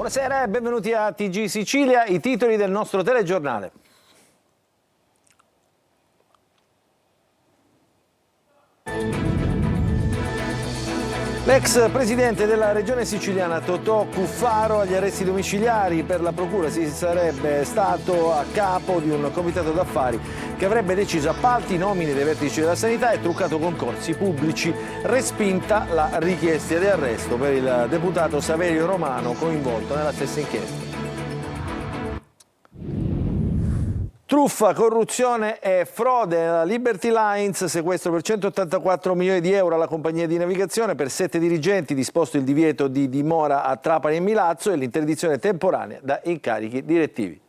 Buonasera e benvenuti a TG Sicilia, i titoli del nostro telegiornale. L'ex presidente della regione siciliana Totò Cuffaro agli arresti domiciliari. Per la procura si sarebbe stato a capo di un comitato d'affari che avrebbe deciso appalti, nomine dei vertici della sanità e truccato concorsi pubblici. Respinta la richiesta di arresto per il deputato Saverio Romano coinvolto nella stessa inchiesta. Truffa, corruzione e frode. La Liberty Lines, sequestro per 184 milioni di euro alla compagnia di navigazione per 7 dirigenti, disposto il divieto di dimora a Trapani e Milazzo e l'interdizione temporanea da incarichi direttivi.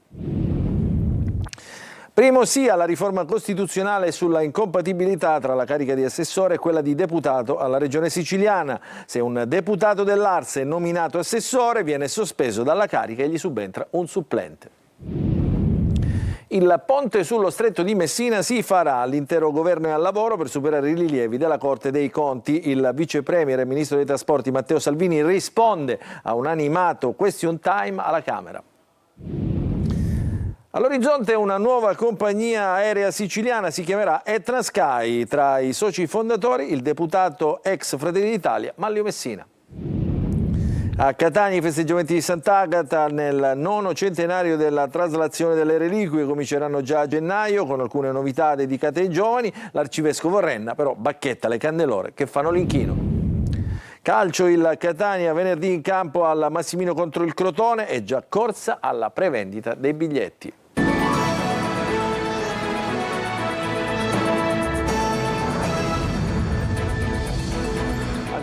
Primo sì alla riforma costituzionale sulla incompatibilità tra la carica di assessore e quella di deputato alla regione siciliana. Se un deputato dell'Ars è nominato assessore, viene sospeso dalla carica e gli subentra un supplente. Il ponte sullo stretto di Messina si farà. L'intero governo è al lavoro per superare i rilievi della Corte dei Conti. Il vice premier e ministro dei trasporti Matteo Salvini risponde a un animato question time alla Camera. All'orizzonte una nuova compagnia aerea siciliana, si chiamerà Etna Sky. Tra i soci fondatori il deputato ex Fratelli d'Italia Manlio Messina. A Catania i festeggiamenti di Sant'Agata nel 9° centenario della traslazione delle reliquie cominceranno già a gennaio con alcune novità dedicate ai giovani. L'arcivescovo Renna però bacchetta le candelore che fanno l'inchino. Calcio, il Catania venerdì in campo al Massimino contro il Crotone e già corsa alla prevendita dei biglietti.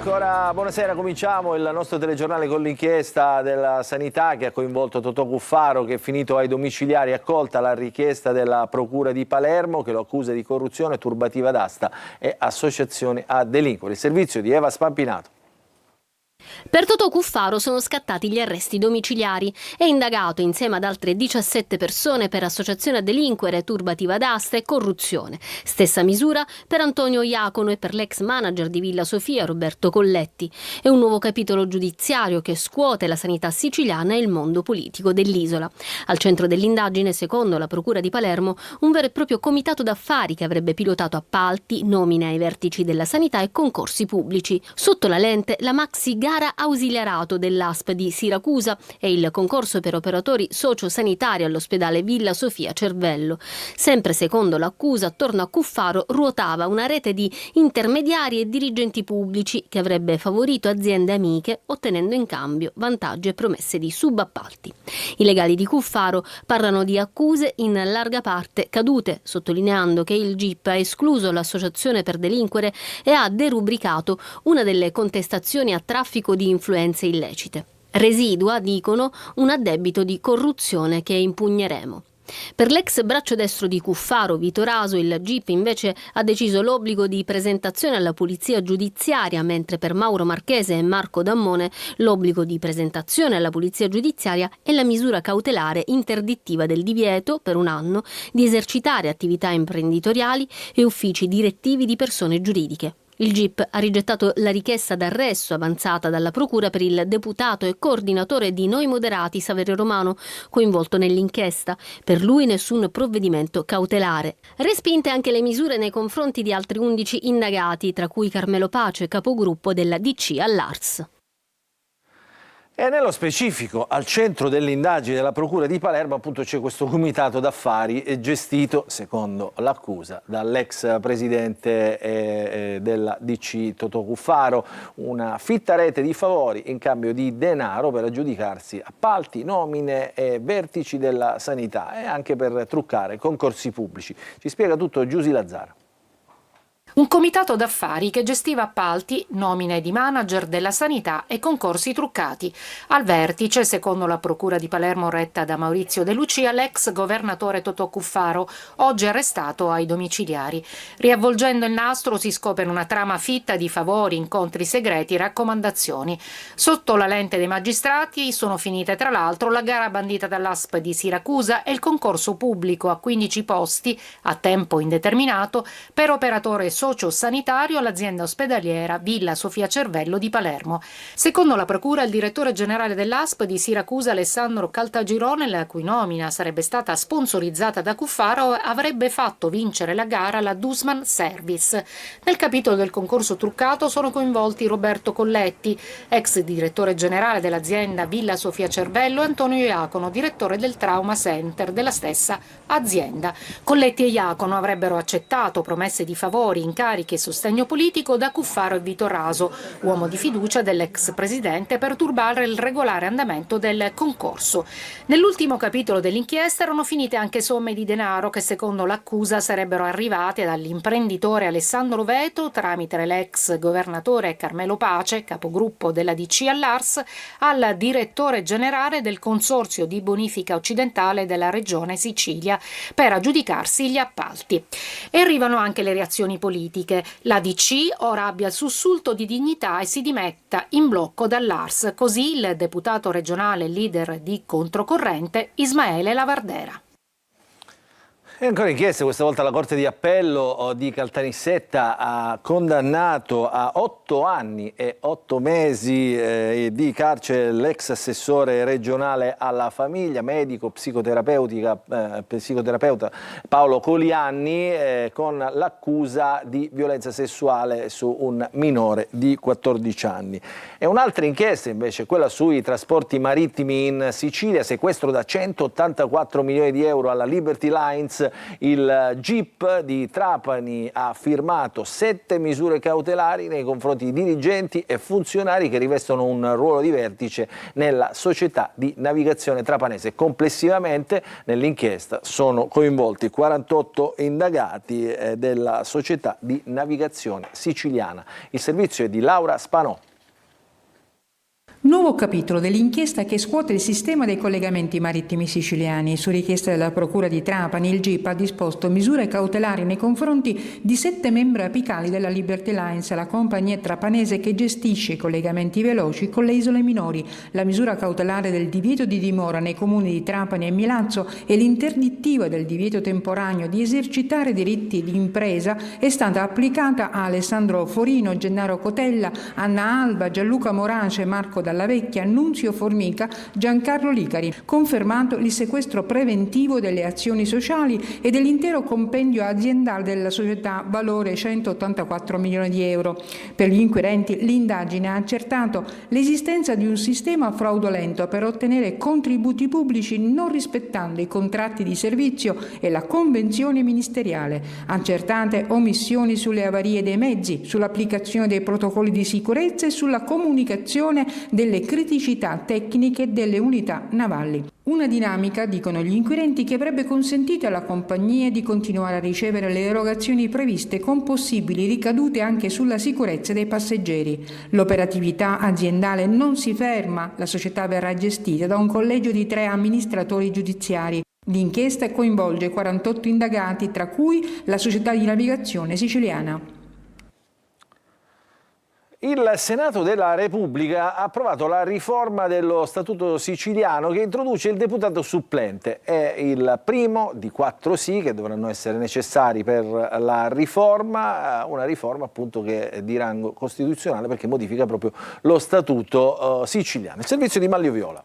Ancora buonasera, cominciamo il nostro telegiornale con l'inchiesta della sanità che ha coinvolto Totò Cuffaro, che è finito ai domiciliari, accolta la richiesta della Procura di Palermo che lo accusa di corruzione, turbativa d'asta e associazione a delinquere. Il servizio di Eva Spampinato. Per Totò Cuffaro sono scattati gli arresti domiciliari. È indagato insieme ad altre 17 persone per associazione a delinquere, turbativa d'asta e corruzione. Stessa misura per Antonio Iacono e per l'ex manager di Villa Sofia Roberto Colletti. È un nuovo capitolo giudiziario che scuote la sanità siciliana e il mondo politico dell'isola. Al centro dell'indagine, secondo la Procura di Palermo, un vero e proprio comitato d'affari che avrebbe pilotato appalti, nomine ai vertici della sanità e concorsi pubblici. Sotto la lente la maxi gara ausiliarato dell'ASP di Siracusa e il concorso per operatori sociosanitari all'ospedale Villa Sofia Cervello. Sempre secondo l'accusa, attorno a Cuffaro ruotava una rete di intermediari e dirigenti pubblici che avrebbe favorito aziende amiche ottenendo in cambio vantaggi e promesse di subappalti. I legali di Cuffaro parlano di accuse in larga parte cadute, sottolineando che il GIP ha escluso l'associazione per delinquere e ha derubricato una delle contestazioni a traffico di influenze illecite. Residua, dicono, un addebito di corruzione che impugneremo. Per l'ex braccio destro di Cuffaro, Vito Raso, il GIP invece ha deciso l'obbligo di presentazione alla polizia giudiziaria, mentre per Mauro Marchese e Marco Dammone l'obbligo di presentazione alla polizia giudiziaria è la misura cautelare interdittiva del divieto, per un anno, di esercitare attività imprenditoriali e uffici direttivi di persone giuridiche. Il GIP ha rigettato la richiesta d'arresto avanzata dalla Procura per il deputato e coordinatore di Noi Moderati Saverio Romano, coinvolto nell'inchiesta. Per lui nessun provvedimento cautelare. Respinte anche le misure nei confronti di altri 11 indagati, tra cui Carmelo Pace, capogruppo della DC all'Ars. E nello specifico, al centro dell'indagine della Procura di Palermo, appunto, c'è questo comitato d'affari gestito, secondo l'accusa, dall'ex presidente della DC Totò Cuffaro, una fitta rete di favori in cambio di denaro per aggiudicarsi appalti, nomine e vertici della sanità e anche per truccare concorsi pubblici. Ci spiega tutto Giusy Lazzara. Un comitato d'affari che gestiva appalti, nomine di manager della sanità e concorsi truccati. Al vertice, secondo la Procura di Palermo retta da Maurizio De Lucia, l'ex governatore Totò Cuffaro, oggi arrestato ai domiciliari. Riavvolgendo il nastro si scopre una trama fitta di favori, incontri segreti e raccomandazioni. Sotto la lente dei magistrati sono finite tra l'altro la gara bandita dall'ASP di Siracusa e il concorso pubblico a 15 posti a tempo indeterminato per operatore socio sanitario all'azienda ospedaliera Villa Sofia Cervello di Palermo. Secondo la procura, il direttore generale dell'ASP di Siracusa, Alessandro Caltagirone, la cui nomina sarebbe stata sponsorizzata da Cuffaro, avrebbe fatto vincere la gara alla Dussmann Service. Nel capitolo del concorso truccato sono coinvolti Roberto Colletti, ex direttore generale dell'azienda Villa Sofia Cervello, e Antonio Iacono, direttore del Trauma Center della stessa azienda. Colletti e Iacono avrebbero accettato promesse di favori, incarichi e sostegno politico da Cuffaro e Vito Raso, uomo di fiducia dell'ex presidente, per turbare il regolare andamento del concorso. Nell'ultimo capitolo dell'inchiesta erano finite anche somme di denaro che, secondo l'accusa, sarebbero arrivate dall'imprenditore Alessandro Veto tramite l'ex governatore Carmelo Pace, capogruppo della DC all'ARS, al direttore generale del Consorzio di Bonifica Occidentale della Regione Sicilia, per aggiudicarsi gli appalti. E arrivano anche le reazioni politiche. La DC ora abbia il sussulto di dignità e si dimetta in blocco dall'ARS, così il deputato regionale leader di Controcorrente Ismaele Lavardera. E ancora inchieste, questa volta la Corte di Appello di Caltanissetta ha condannato a 8 anni e 8 mesi di carcere l'ex assessore regionale alla famiglia, medico, psicoterapeuta Paolo Colianni, con l'accusa di violenza sessuale su un minore di 14 anni. E un'altra inchiesta invece, quella sui trasporti marittimi in Sicilia, sequestro da 184 milioni di euro alla Liberty Lines. Il GIP di Trapani ha firmato 7 misure cautelari nei confronti di dirigenti e funzionari che rivestono un ruolo di vertice nella società di navigazione trapanese. Complessivamente nell'inchiesta sono coinvolti 48 indagati della società di navigazione siciliana. Il servizio è di Laura Spanò. Nuovo capitolo dell'inchiesta che scuote il sistema dei collegamenti marittimi siciliani. Su richiesta della Procura di Trapani, il GIP ha disposto misure cautelari nei confronti di 7 membri apicali della Liberty Lines, la compagnia trapanese che gestisce i collegamenti veloci con le isole minori. La misura cautelare del divieto di dimora nei comuni di Trapani e Milazzo e l'interdittiva del divieto temporaneo di esercitare diritti di impresa è stata applicata a Alessandro Forino, Gennaro Cotella, Anna Alba, Gianluca Morace, Marco Dalla Vecchia, Nunzio Formica, Giancarlo Licari. Confermato il sequestro preventivo delle azioni sociali e dell'intero compendio aziendale della società, valore 184 milioni di euro. Per gli inquirenti l'indagine ha accertato l'esistenza di un sistema fraudolento per ottenere contributi pubblici non rispettando i contratti di servizio e la convenzione ministeriale. Accertate omissioni sulle avarie dei mezzi, sull'applicazione dei protocolli di sicurezza e sulla comunicazione delle criticità tecniche delle unità navali. Una dinamica, dicono gli inquirenti, che avrebbe consentito alla compagnia di continuare a ricevere le erogazioni previste con possibili ricadute anche sulla sicurezza dei passeggeri. L'operatività aziendale non si ferma, la società verrà gestita da un collegio di 3 amministratori giudiziari. L'inchiesta coinvolge 48 indagati, tra cui la società di navigazione siciliana. Il Senato della Repubblica ha approvato la riforma dello Statuto siciliano che introduce il deputato supplente. È il primo di 4 sì che dovranno essere necessari per la riforma, una riforma appunto che è di rango costituzionale perché modifica proprio lo Statuto siciliano. Il servizio di Manlio Viola.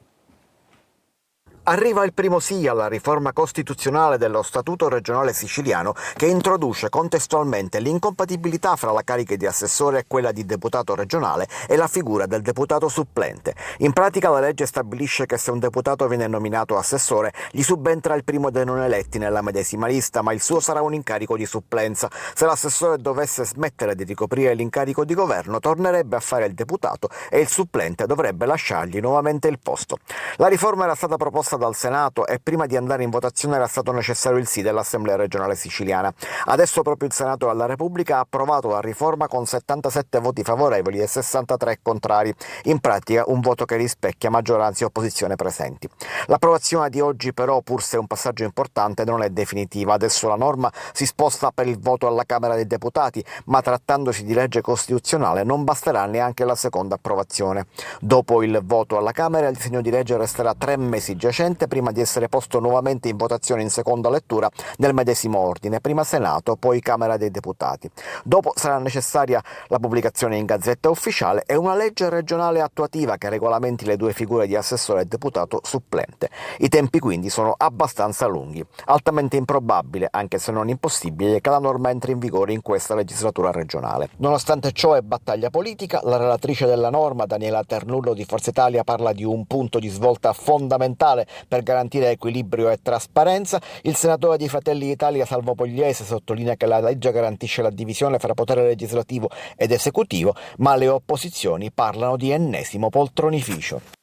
Arriva il primo sì alla riforma costituzionale dello Statuto regionale siciliano che introduce contestualmente l'incompatibilità fra la carica di assessore e quella di deputato regionale e la figura del deputato supplente. In pratica la legge stabilisce che se un deputato viene nominato assessore gli subentra il primo dei non eletti nella medesima lista, ma il suo sarà un incarico di supplenza. Se l'assessore dovesse smettere di ricoprire l'incarico di governo tornerebbe a fare il deputato e il supplente dovrebbe lasciargli nuovamente il posto. La riforma era stata proposta dal Senato e prima di andare in votazione era stato necessario il sì dell'Assemblea regionale siciliana. Adesso proprio il Senato della Repubblica ha approvato la riforma con 77 voti favorevoli e 63 contrari. In pratica un voto che rispecchia maggioranza e opposizione presenti. L'approvazione di oggi però, pur se è un passaggio importante, non è definitiva. Adesso la norma si sposta per il voto alla Camera dei Deputati, ma trattandosi di legge costituzionale non basterà neanche la seconda approvazione. Dopo il voto alla Camera il disegno di legge resterà 3 mesi giacente sufficiente prima di essere posto nuovamente in votazione in seconda lettura nel medesimo ordine, prima Senato, poi Camera dei Deputati. Dopo sarà necessaria la pubblicazione in Gazzetta Ufficiale e una legge regionale attuativa che regolamenti le due figure di assessore e deputato supplente. I tempi quindi sono abbastanza lunghi. Altamente improbabile, anche se non impossibile, che la norma entri in vigore in questa legislatura regionale. Nonostante ciò è battaglia politica, la relatrice della norma, Daniela Ternullo di Forza Italia, parla di un punto di svolta fondamentale per garantire equilibrio e trasparenza. Il senatore di Fratelli d'Italia Salvo Pogliese sottolinea che la legge garantisce la divisione fra potere legislativo ed esecutivo, ma le opposizioni parlano di ennesimo poltronificio.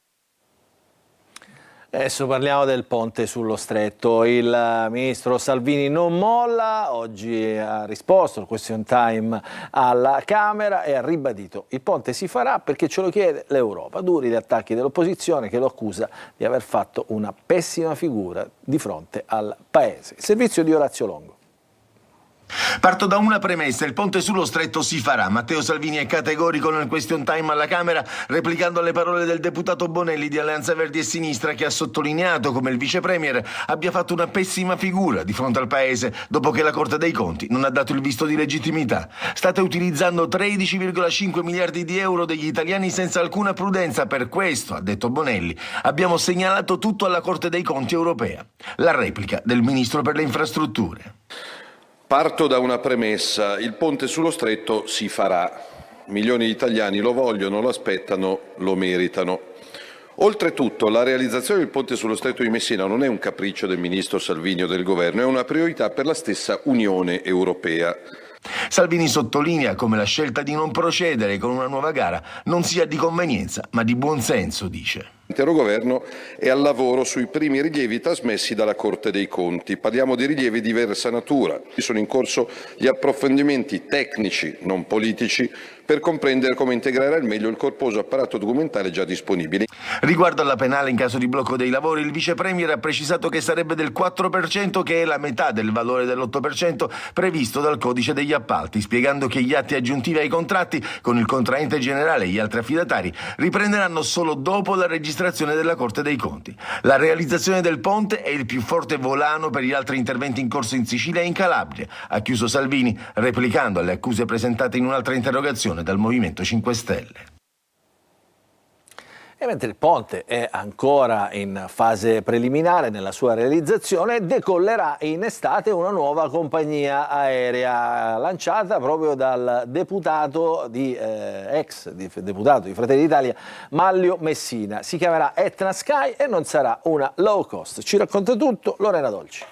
Adesso parliamo del ponte sullo Stretto. Il ministro Salvini non molla, oggi ha risposto al question time alla Camera e ha ribadito: il ponte si farà perché ce lo chiede l'Europa. Duri gli attacchi dell'opposizione che lo accusa di aver fatto una pessima figura di fronte al Paese. Il servizio di Orazio Longo. Parto da una premessa: il ponte sullo Stretto si farà. Matteo Salvini è categorico nel question time alla Camera, replicando le parole del deputato Bonelli di Alleanza Verdi e Sinistra, che ha sottolineato come il vice premier abbia fatto una pessima figura di fronte al Paese dopo che la Corte dei Conti non ha dato il visto di legittimità. State utilizzando 13,5 miliardi di euro degli italiani senza alcuna prudenza. Per questo, ha detto Bonelli, abbiamo segnalato tutto alla Corte dei Conti europea. La replica del ministro per le infrastrutture. Parto da una premessa: il ponte sullo Stretto si farà. Milioni di italiani lo vogliono, lo aspettano, lo meritano. Oltretutto, la realizzazione del ponte sullo Stretto di Messina non è un capriccio del ministro Salvini o del governo, è una priorità per la stessa Unione Europea. Salvini sottolinea come la scelta di non procedere con una nuova gara non sia di convenienza, ma di buonsenso, dice. L'intero governo è al lavoro sui primi rilievi trasmessi dalla Corte dei Conti. Parliamo di rilievi di diversa natura. Sono in corso gli approfondimenti tecnici, non politici, per comprendere come integrare al meglio il corposo apparato documentale già disponibile. Riguardo alla penale in caso di blocco dei lavori, il vice premier ha precisato che sarebbe del 4%, che è la metà del valore dell'8% previsto dal codice degli appalti, spiegando che gli atti aggiuntivi ai contratti con il contraente generale e gli altri affidatari riprenderanno solo dopo la registrazione della Corte dei Conti. La realizzazione del ponte è il più forte volano per gli altri interventi in corso in Sicilia e in Calabria, ha chiuso Salvini, replicando alle accuse presentate in un'altra interrogazione dal Movimento 5 Stelle. E mentre il ponte è ancora in fase preliminare nella sua realizzazione, decollerà in estate una nuova compagnia aerea lanciata proprio dal deputato ex deputato di Fratelli d'Italia Manlio Messina. Si chiamerà Etna Sky e non sarà una low cost. Ci racconta tutto Lorena Dolci.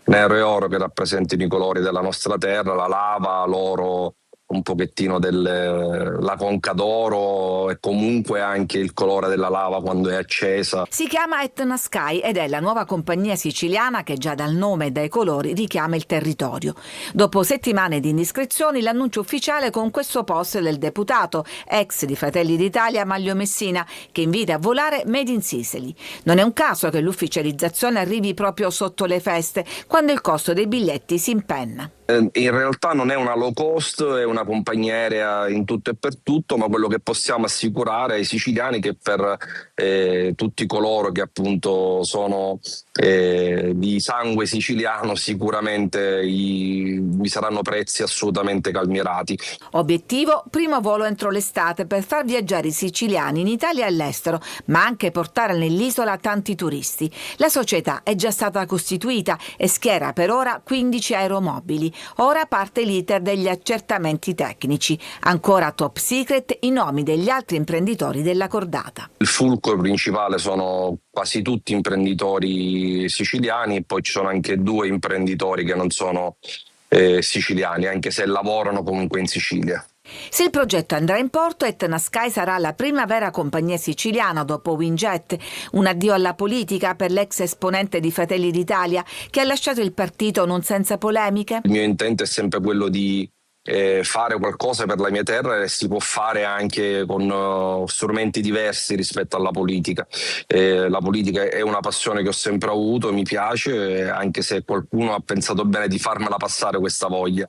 Nero e oro che rappresentano i colori della nostra terra, la lava, l'oro, un pochettino la conca d'oro e comunque anche il colore della lava quando è accesa. Si chiama Etna Sky ed è la nuova compagnia siciliana che già dal nome e dai colori richiama il territorio. Dopo settimane di indiscrezioni, l'annuncio ufficiale con questo post del deputato, ex di Fratelli d'Italia Manlio Messina, che invita a volare Made in Sicily. Non è un caso che l'ufficializzazione arrivi proprio sotto le feste, quando il costo dei biglietti si impenna. In realtà non è una low cost, è una compagnia aerea in tutto e per tutto, ma quello che possiamo assicurare ai siciliani è che per tutti coloro che appunto sono di sangue siciliano sicuramente vi saranno prezzi assolutamente calmierati. Obiettivo: primo volo entro l'estate per far viaggiare i siciliani in Italia e all'estero, ma anche portare nell'isola tanti turisti. La società è già stata costituita e schiera per ora 15 aeromobili. Ora parte l'iter degli accertamenti tecnici. Ancora top secret i nomi degli altri imprenditori della cordata. Il fulcro principale sono quasi tutti imprenditori siciliani, e poi ci sono anche 2 imprenditori che non sono siciliani, anche se lavorano comunque in Sicilia. Se il progetto andrà in porto, Etna Sky sarà la prima vera compagnia siciliana dopo Winjet. Un addio alla politica per l'ex esponente di Fratelli d'Italia, che ha lasciato il partito non senza polemiche. Il mio intento è sempre quello di fare qualcosa per la mia terra, e si può fare anche con strumenti diversi rispetto alla politica. La politica è una passione che ho sempre avuto, mi piace, anche se qualcuno ha pensato bene di farmela passare questa voglia.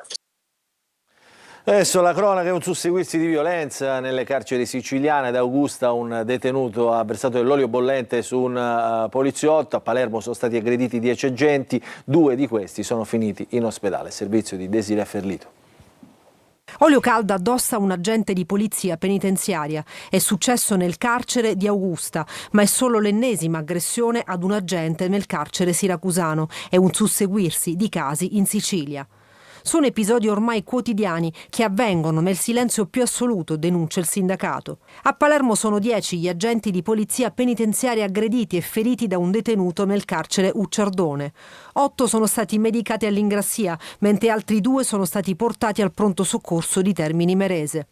Adesso la cronaca è un susseguirsi di violenza nelle carceri siciliane. Ad Augusta un detenuto ha versato dell'olio bollente su un poliziotto. A Palermo sono stati aggrediti 10 agenti, 2 di questi sono finiti in ospedale. Servizio di Desiree Ferlito. Olio caldo addosso a un agente di polizia penitenziaria. È successo nel carcere di Augusta, ma è solo l'ennesima aggressione ad un agente nel carcere siracusano. È un susseguirsi di casi in Sicilia. Sono episodi ormai quotidiani che avvengono nel silenzio più assoluto, denuncia il sindacato. A Palermo sono 10 gli agenti di polizia penitenziaria aggrediti e feriti da un detenuto nel carcere Ucciardone. 8 sono stati medicati all'Ingrassia, mentre altri 2 sono stati portati al pronto soccorso di Termini Imerese.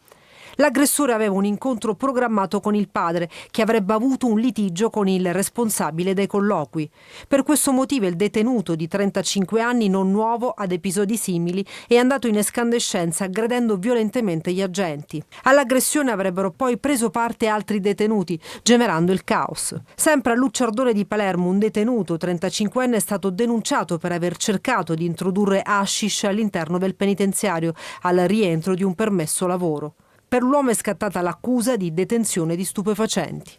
L'aggressore aveva un incontro programmato con il padre, che avrebbe avuto un litigio con il responsabile dei colloqui. Per questo motivo il detenuto di 35 anni, non nuovo ad episodi simili, è andato in escandescenza aggredendo violentemente gli agenti. All'aggressione avrebbero poi preso parte altri detenuti, generando il caos. Sempre a Lucciardone di Palermo un detenuto 35enne è stato denunciato per aver cercato di introdurre hashish all'interno del penitenziario al rientro di un permesso lavoro. Per l'uomo è scattata l'accusa di detenzione di stupefacenti.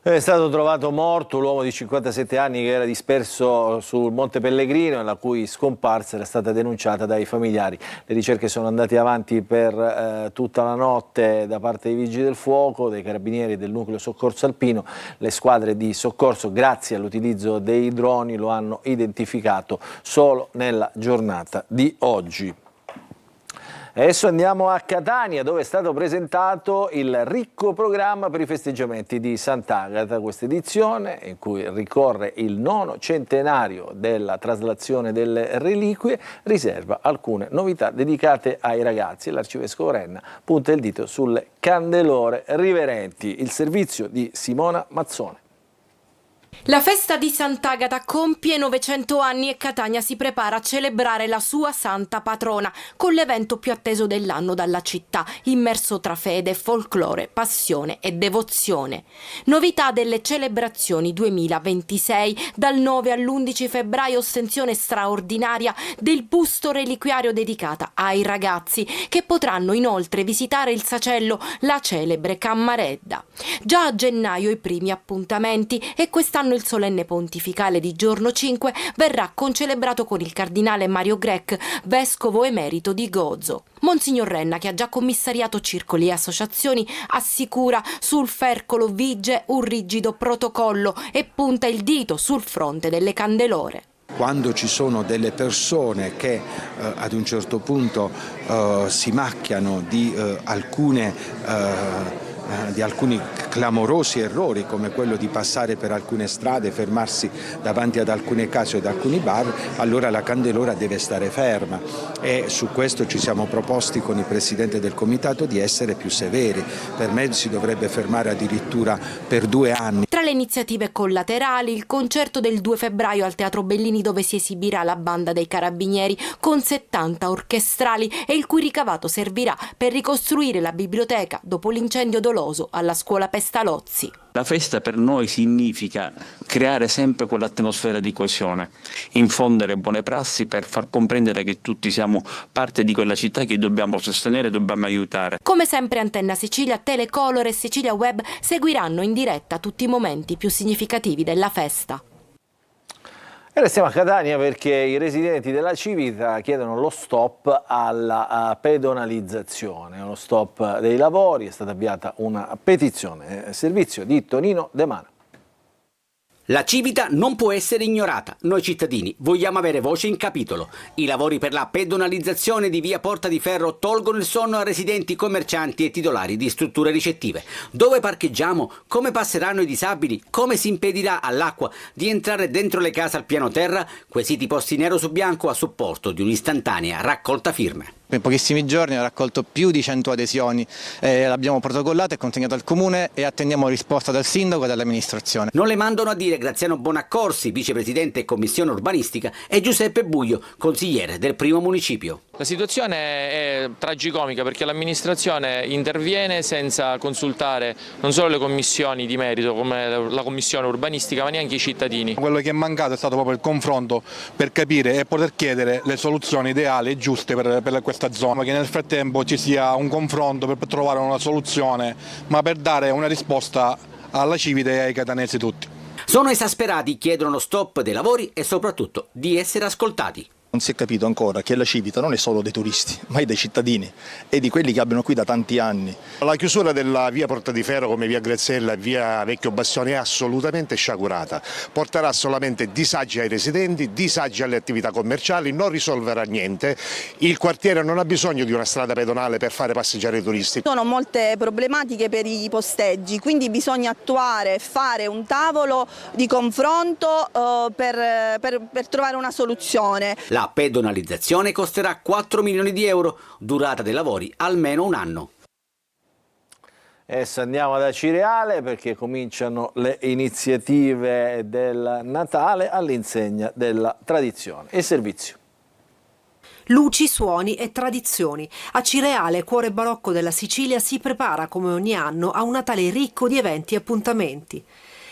È stato trovato morto l'uomo di 57 anni che era disperso sul Monte Pellegrino e la cui scomparsa era stata denunciata dai familiari. Le ricerche sono andate avanti per tutta la notte da parte dei Vigili del Fuoco, dei Carabinieri e del Nucleo Soccorso Alpino. Le squadre di soccorso, grazie all'utilizzo dei droni, lo hanno identificato solo nella giornata di oggi. Adesso andiamo a Catania, dove è stato presentato il ricco programma per i festeggiamenti di Sant'Agata. Questa edizione, in cui ricorre il 9° centenario della traslazione delle reliquie, riserva alcune novità dedicate ai ragazzi. L'arcivescovo Renna punta il dito sulle candelore riverenti. Il servizio di Simona Mazzone. La festa di Sant'Agata compie 900 anni e Catania si prepara a celebrare la sua santa patrona con l'evento più atteso dell'anno dalla città, immerso tra fede, folklore, passione e devozione. Novità delle celebrazioni 2026, dal 9 all'11 febbraio ostensione straordinaria del busto reliquiario dedicata ai ragazzi, che potranno inoltre visitare il sacello, la celebre Cammaredda. Già a gennaio i primi appuntamenti e quest'anno il solenne pontificale di giorno 5 verrà concelebrato con il cardinale Mario Grech, vescovo emerito di Gozo. Monsignor Renna, che ha già commissariato circoli e associazioni, assicura sul Fercolo vige un rigido protocollo e punta il dito sul fronte delle candelore. Quando ci sono delle persone che ad un certo punto si macchiano di alcuni clamorosi errori, come quello di passare per alcune strade, fermarsi davanti ad alcune case o ad alcuni bar, allora la candelora deve stare ferma, e su questo ci siamo proposti con il Presidente del Comitato di essere più severi. Per me si dovrebbe fermare addirittura per 2 anni. Tra le iniziative collaterali, il concerto del 2 febbraio al Teatro Bellini, dove si esibirà la banda dei Carabinieri con 70 orchestrali e il cui ricavato servirà per ricostruire la biblioteca dopo l'incendio doloso alla scuola Pestalozzi. La festa per noi significa creare sempre quell'atmosfera di coesione, infondere buone prassi per far comprendere che tutti siamo parte di quella città che dobbiamo sostenere e dobbiamo aiutare. Come sempre Antenna Sicilia, Telecolor e Sicilia Web seguiranno in diretta tutti i momenti più significativi della festa. E restiamo a Catania perché i residenti della Civita chiedono lo stop alla pedonalizzazione, lo stop dei lavori. È stata avviata una petizione. Servizio di Tonino De Mano. La Civita non può essere ignorata. Noi cittadini vogliamo avere voce in capitolo. I lavori per la pedonalizzazione di via Porta di Ferro tolgono il sonno a residenti, commercianti e titolari di strutture ricettive. Dove parcheggiamo? Come passeranno i disabili? Come si impedirà all'acqua di entrare dentro le case al piano terra? Quesiti posti nero su bianco a supporto di un'istantanea raccolta firme. In pochissimi giorni ho raccolto più di 100 adesioni, l'abbiamo protocollato e consegnato al Comune e attendiamo risposta dal Sindaco e dall'amministrazione. Non le mandano a dire Graziano Bonaccorsi, vicepresidente e commissione urbanistica, e Giuseppe Buio, consigliere del primo municipio. La situazione è tragicomica perché l'amministrazione interviene senza consultare non solo le commissioni di merito come la commissione urbanistica, ma neanche i cittadini. Quello che è mancato è stato proprio il confronto per capire e poter chiedere le soluzioni ideali e giuste per questa questa zona, che nel frattempo ci sia un confronto per trovare una soluzione, ma per dare una risposta alla Civita e ai catanesi tutti. Sono esasperati, chiedono lo stop dei lavori e soprattutto di essere ascoltati. Non si è capito ancora che la Civita non è solo dei turisti, ma è dei cittadini e di quelli che abitano qui da tanti anni. La chiusura della via Porta di Ferro come via Grezzella e via Vecchio Bastione è assolutamente sciagurata. Porterà solamente disagi ai residenti, disagi alle attività commerciali, non risolverà niente. Il quartiere non ha bisogno di una strada pedonale per fare passeggiare i turisti. Sono molte problematiche per i posteggi, quindi bisogna fare un tavolo di confronto per trovare una soluzione. La pedonalizzazione costerà 4 milioni di euro, durata dei lavori almeno un anno. Adesso andiamo ad Acireale perché cominciano le iniziative del Natale all'insegna della tradizione e servizio. Luci, suoni e tradizioni. Acireale, cuore barocco della Sicilia, si prepara come ogni anno a un Natale ricco di eventi e appuntamenti.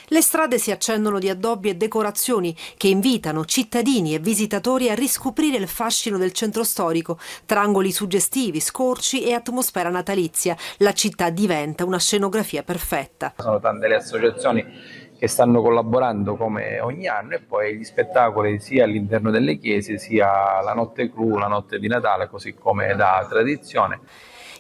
Le strade si accendono di addobbi e decorazioni che invitano cittadini e visitatori a riscoprire il fascino del centro storico, tra angoli suggestivi, scorci e atmosfera natalizia. La città diventa una scenografia perfetta. Sono tante le associazioni che stanno collaborando come ogni anno e poi gli spettacoli sia all'interno delle chiese sia la notte clou, la notte di Natale, così come da tradizione.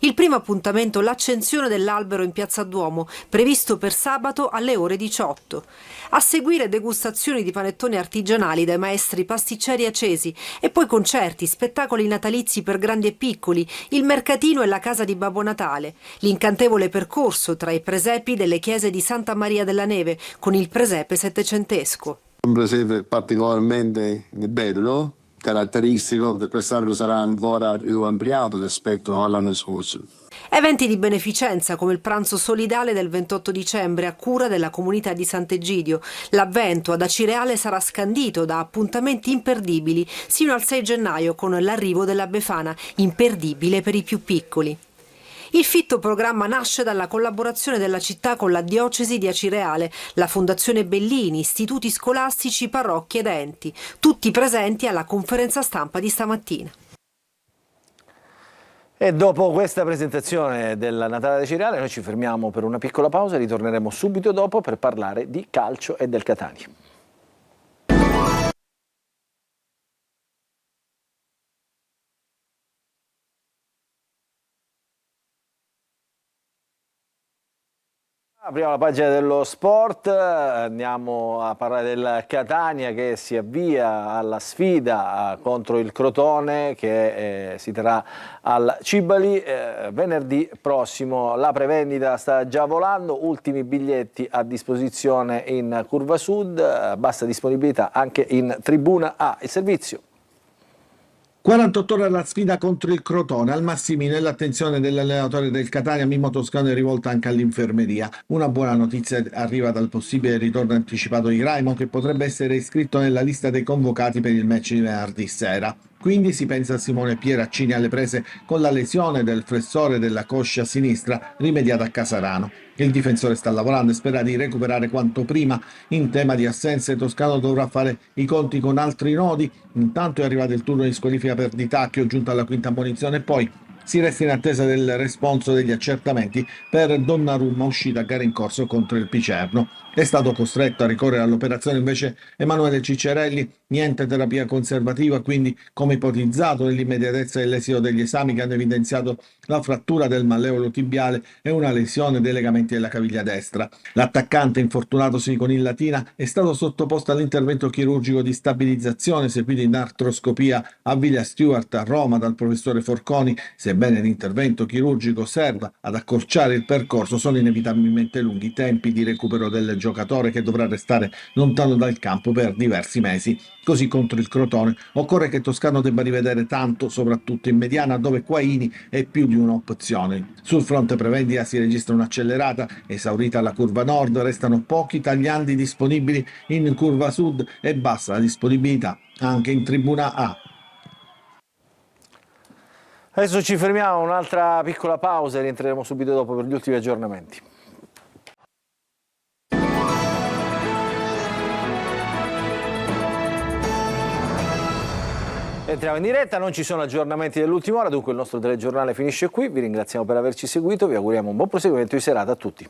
Il primo appuntamento, l'accensione dell'albero in Piazza Duomo, previsto per sabato alle ore 18. A seguire degustazioni di panettoni artigianali dai maestri pasticceri accesi e poi concerti, spettacoli natalizi per grandi e piccoli, il mercatino e la casa di Babbo Natale, l'incantevole percorso tra i presepi delle chiese di Santa Maria della Neve con il presepe settecentesco. Un presepe particolarmente bello, caratteristico, che quest'anno sarà ancora più ampliato rispetto all'anno scorso. Eventi di beneficenza come il pranzo solidale del 28 dicembre a cura della comunità di Sant'Egidio. L'avvento ad Acireale sarà scandito da appuntamenti imperdibili sino al 6 gennaio con l'arrivo della Befana, imperdibile per i più piccoli. Il fitto programma nasce dalla collaborazione della città con la diocesi di Acireale, la Fondazione Bellini, istituti scolastici, parrocchie ed enti, tutti presenti alla conferenza stampa di stamattina. E dopo questa presentazione del Natale di Acireale noi ci fermiamo per una piccola pausa e ritorneremo subito dopo per parlare di calcio e del Catania. Apriamo la pagina dello sport, andiamo a parlare del Catania che si avvia alla sfida contro il Crotone che si terrà al Cibali venerdì prossimo. La prevendita sta già volando, ultimi biglietti a disposizione in Curva Sud, bassa disponibilità anche in Tribuna A. Il servizio. 48 ore alla sfida contro il Crotone, al Massimino e l'attenzione dell'allenatore del Catania Mimmo Toscano è rivolta anche all'infermeria. Una buona notizia arriva dal possibile ritorno anticipato di Raimo che potrebbe essere iscritto nella lista dei convocati per il match di venerdì sera. Quindi si pensa a Simone Pieraccini alle prese con la lesione del flessore della coscia sinistra rimediata a Casarano. Il difensore sta lavorando e spera di recuperare quanto prima. In tema di assenze Toscano dovrà fare i conti con altri nodi. Intanto è arrivato il turno di squalifica per Di Tacchio giunto alla quinta ammonizione e poi si resta in attesa del responso degli accertamenti per Donnarumma uscita a gara in corso contro il Picerno. È stato costretto a ricorrere all'operazione invece Emanuele Ciccerelli, niente terapia conservativa, quindi come ipotizzato nell'immediatezza dell'esito degli esami che hanno evidenziato la frattura del malleolo tibiale e una lesione dei legamenti della caviglia destra. L'attaccante infortunatosi con il Latina è stato sottoposto all'intervento chirurgico di stabilizzazione seguito in artroscopia a Villa Stewart a Roma dal professore Forconi. Sebbene l'intervento chirurgico serva ad accorciare il percorso, sono inevitabilmente lunghi i tempi di recupero del giocatore che dovrà restare lontano dal campo per diversi mesi. Così contro il Crotone occorre che Toscano debba rivedere tanto, soprattutto in mediana dove Quaini è più di un'opzione. Sul fronte prevendita si registra un'accelerata, esaurita la curva nord, restano pochi tagliandi disponibili in curva sud e bassa la disponibilità anche in Tribuna A. Adesso ci fermiamo, un'altra piccola pausa e rientreremo subito dopo per gli ultimi aggiornamenti. Entriamo in diretta, non ci sono aggiornamenti dell'ultima ora, dunque il nostro telegiornale finisce qui. Vi ringraziamo per averci seguito, vi auguriamo un buon proseguimento di serata a tutti.